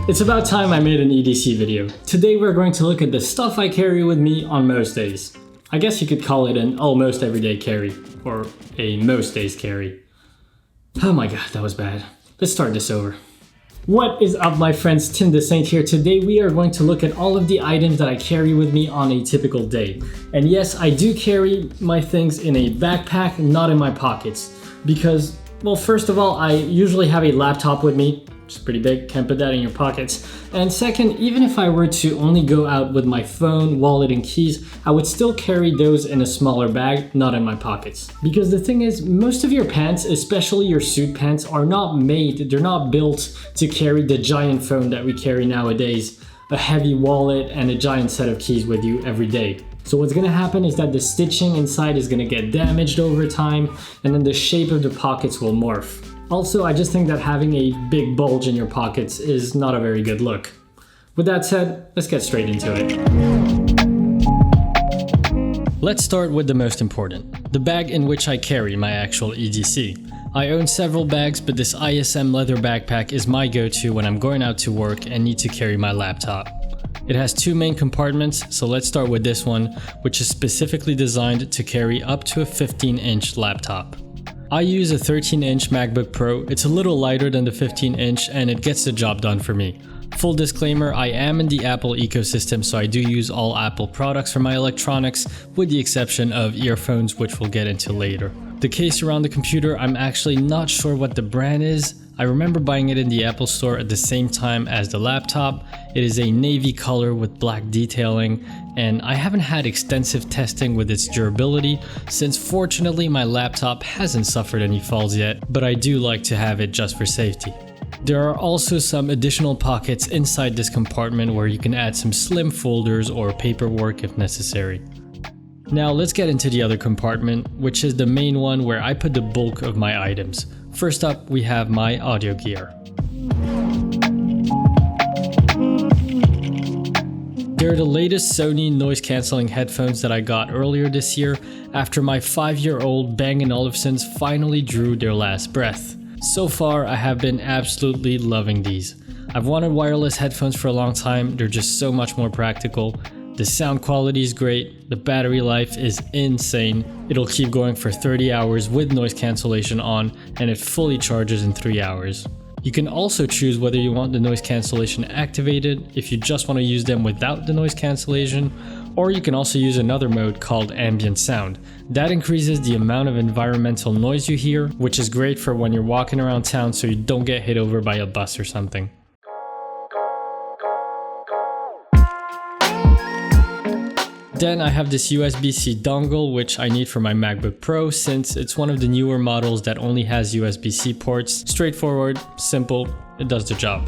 It's about time I made an EDC video. Today we're going to look at the stuff I carry with me on most days. I guess you could call it an almost everyday carry, or a most days carry. Oh my god, that was bad. Let's start this over. What is up, my friends? Tim Dessaint here. Today we are going to look at all of the items that I carry with me on a typical day. And yes, I do carry my things in a backpack, not in my pockets. Because, well, first of all, I usually have a laptop with me. It's pretty big, can't put that in your pockets. And second, even if I were to only go out with my phone, wallet, and keys, I would still carry those in a smaller bag, not in my pockets. Because the thing is, most of your pants, especially your suit pants, are not made, they're not built to carry the giant phone that we carry nowadays, a heavy wallet, and a giant set of keys with you every day. So what's gonna happen is that the stitching inside is gonna get damaged over time, and then the shape of the pockets will morph. Also, I just think that having a big bulge in your pockets is not a very good look. With that said, let's get straight into it. Let's start with the most important, the bag in which I carry my actual EDC. I own several bags, but this ISM leather backpack is my go-to when I'm going out to work and need to carry my laptop. It has two main compartments, so let's start with this one, which is specifically designed to carry up to a 15-inch laptop. I use a 13-inch MacBook Pro. It's a little lighter than the 15-inch and it gets the job done for me. Full disclaimer, I am in the Apple ecosystem, so I do use all Apple products for my electronics, with the exception of earphones, which we'll get into later. The case around the computer, I'm actually not sure what the brand is. I remember buying it in the Apple store at the same time as the laptop. It is a navy color with black detailing, and I haven't had extensive testing with its durability since fortunately my laptop hasn't suffered any falls yet, but I do like to have it just for safety. There are also some additional pockets inside this compartment where you can add some slim folders or paperwork if necessary. Now let's get into the other compartment, which is the main one where I put the bulk of my items. First up, we have my audio gear. They're the latest Sony noise-canceling headphones that I got earlier this year after my 5-year-old Bang & Olufsen's finally drew their last breath. So far, I have been absolutely loving these. I've wanted wireless headphones for a long time, they're just so much more practical. The sound quality is great, the battery life is insane, it'll keep going for 30 hours with noise cancellation on, and it fully charges in 3 hours. You can also choose whether you want the noise cancellation activated if you just want to use them without the noise cancellation, or you can also use another mode called ambient sound. That increases the amount of environmental noise you hear, which is great for when you're walking around town so you don't get hit over by a bus or something. Then I have this USB-C dongle, which I need for my MacBook Pro since it's one of the newer models that only has USB-C ports. Straightforward, simple, it does the job.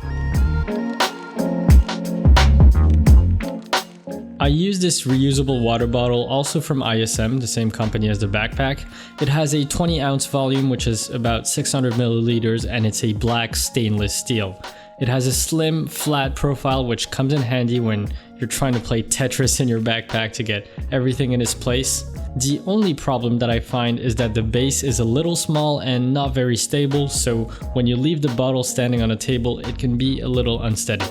I use this reusable water bottle, also from ISM, the same company as the backpack. It has a 20-ounce volume, which is about 600 milliliters, and it's a black stainless steel. It has a slim, flat profile which comes in handy when you're trying to play Tetris in your backpack to get everything in its place. The only problem that I find is that the base is a little small and not very stable, so when you leave the bottle standing on a table, it can be a little unsteady.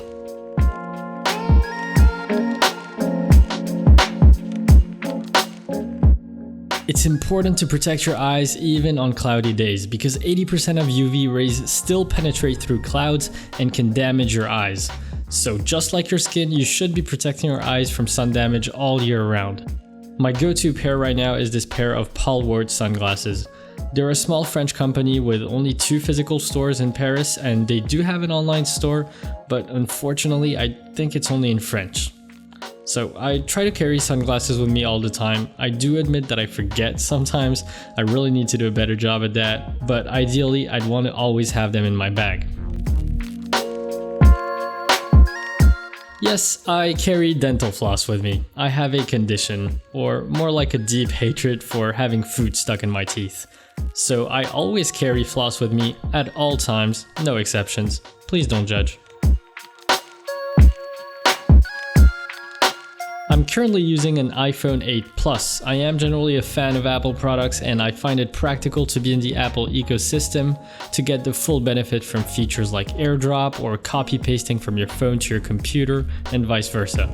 It's important to protect your eyes even on cloudy days because 80% of UV rays still penetrate through clouds and can damage your eyes. So just like your skin, you should be protecting your eyes from sun damage all year round. My go-to pair right now is this pair of Paul Ward sunglasses. They're a small French company with only 2 physical stores in Paris, and they do have an online store, but unfortunately I think it's only in French. So I try to carry sunglasses with me all the time. I do admit that I forget sometimes. I really need to do a better job at that, but ideally I'd want to always have them in my bag. Yes, I carry dental floss with me. I have a condition, or more like a deep hatred for having food stuck in my teeth. So I always carry floss with me at all times, no exceptions. Please don't judge. I'm currently using an iPhone 8 Plus. I am generally a fan of Apple products and I find it practical to be in the Apple ecosystem to get the full benefit from features like AirDrop or copy pasting from your phone to your computer and vice versa.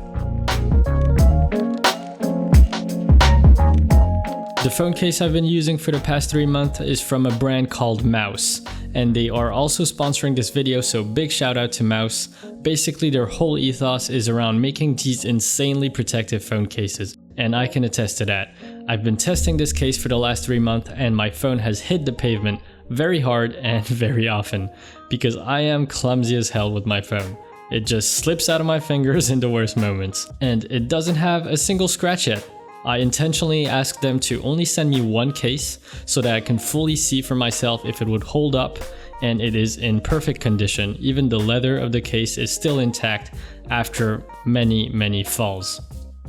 The phone case I've been using for the past 3 months is from a brand called Mous, and they are also sponsoring this video, so big shout out to Mous. Basically their whole ethos is around making these insanely protective phone cases, and I can attest to that. I've been testing this case for the last 3 months and my phone has hit the pavement very hard and very often, because I am clumsy as hell with my phone. It just slips out of my fingers in the worst moments, and it doesn't have a single scratch yet. I intentionally asked them to only send me one case so that I can fully see for myself if it would hold up, and it is in perfect condition. Even the leather of the case is still intact after many falls.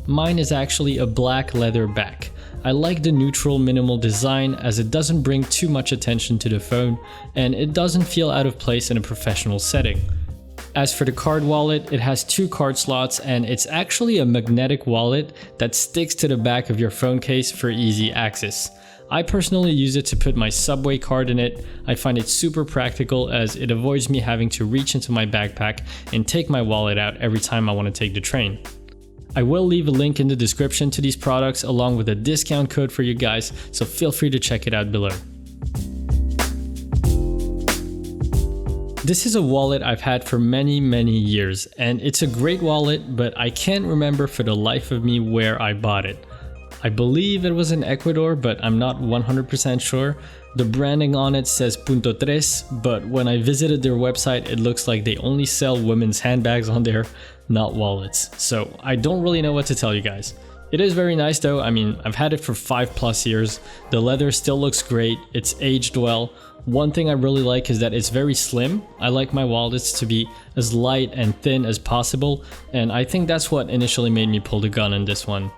Mine is actually a black leather back. I like the neutral minimal design as it doesn't bring too much attention to the phone and it doesn't feel out of place in a professional setting. As for the card wallet, it has 2 card slots and it's actually a magnetic wallet that sticks to the back of your phone case for easy access. I personally use it to put my subway card in it. I find it super practical as it avoids me having to reach into my backpack and take my wallet out every time I want to take the train. I will leave a link in the description to these products along with a discount code for you guys, so feel free to check it out below. This is a wallet I've had for many years, and it's a great wallet, but I can't remember for the life of me where I bought it. I believe it was in Ecuador, but I'm not 100% sure. The branding on it says Puntotres, but when I visited their website, it looks like they only sell women's handbags on there, not wallets. So I don't really know what to tell you guys. It is very nice though. I mean, I've had it for 5+ years. The leather still looks great. It's aged well. One thing I really like is that it's very slim. I like my wallets to be as light and thin as possible, and I think that's what initially made me pull the gun on this one.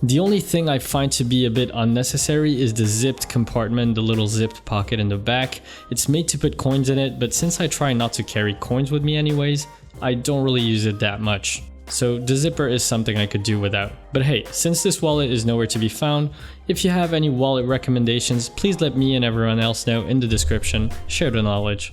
The only thing I find to be a bit unnecessary is the zipped compartment, the little zipped pocket in the back. It's made to put coins in it, but since I try not to carry coins with me anyways, I don't really use it that much. So the zipper is something I could do without. But hey, since this wallet is nowhere to be found, if you have any wallet recommendations, please let me and everyone else know in the description. Share the knowledge.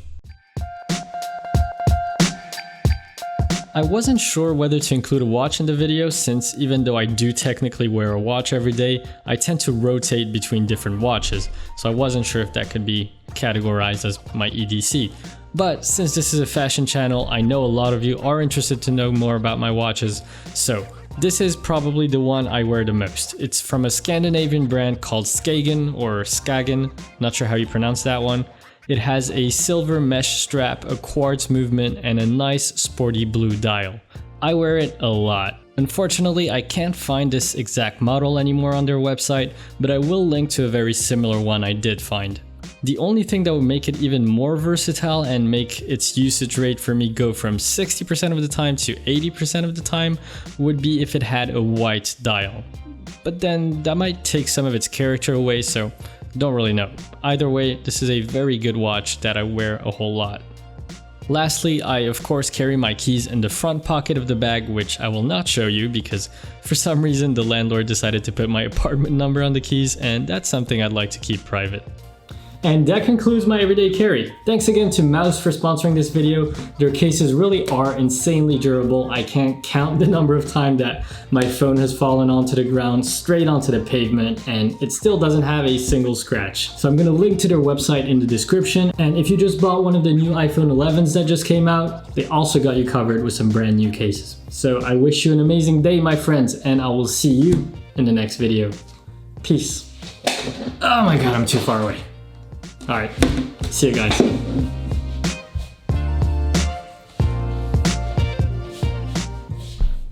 I wasn't sure whether to include a watch in the video since even though I do technically wear a watch every day, I tend to rotate between different watches, so I wasn't sure if that could be categorized as my EDC. But since this is a fashion channel, I know a lot of you are interested to know more about my watches, so this is probably the one I wear the most. It's from a Scandinavian brand called Skagen or Skagen, not sure how you pronounce that one. It has a silver mesh strap, a quartz movement, and a nice sporty blue dial. I wear it a lot. Unfortunately, I can't find this exact model anymore on their website, but I will link to a very similar one I did find. The only thing that would make it even more versatile and make its usage rate for me go from 60% of the time to 80% of the time would be if it had a white dial. But then that might take some of its character away, so don't really know. Either way, this is a very good watch that I wear a whole lot. Lastly, I of course carry my keys in the front pocket of the bag, which I will not show you because for some reason the landlord decided to put my apartment number on the keys, and that's something I'd like to keep private. And that concludes my everyday carry. Thanks again to Mous for sponsoring this video. Their cases really are insanely durable. I can't count the number of times that my phone has fallen onto the ground, straight onto the pavement, and it still doesn't have a single scratch. So I'm gonna link to their website in the description. And if you just bought one of the new iPhone 11s that just came out, they also got you covered with some brand new cases. So I wish you an amazing day, my friends, and I will see you in the next video. Peace. Oh my God, I'm too far away. All right, see you guys.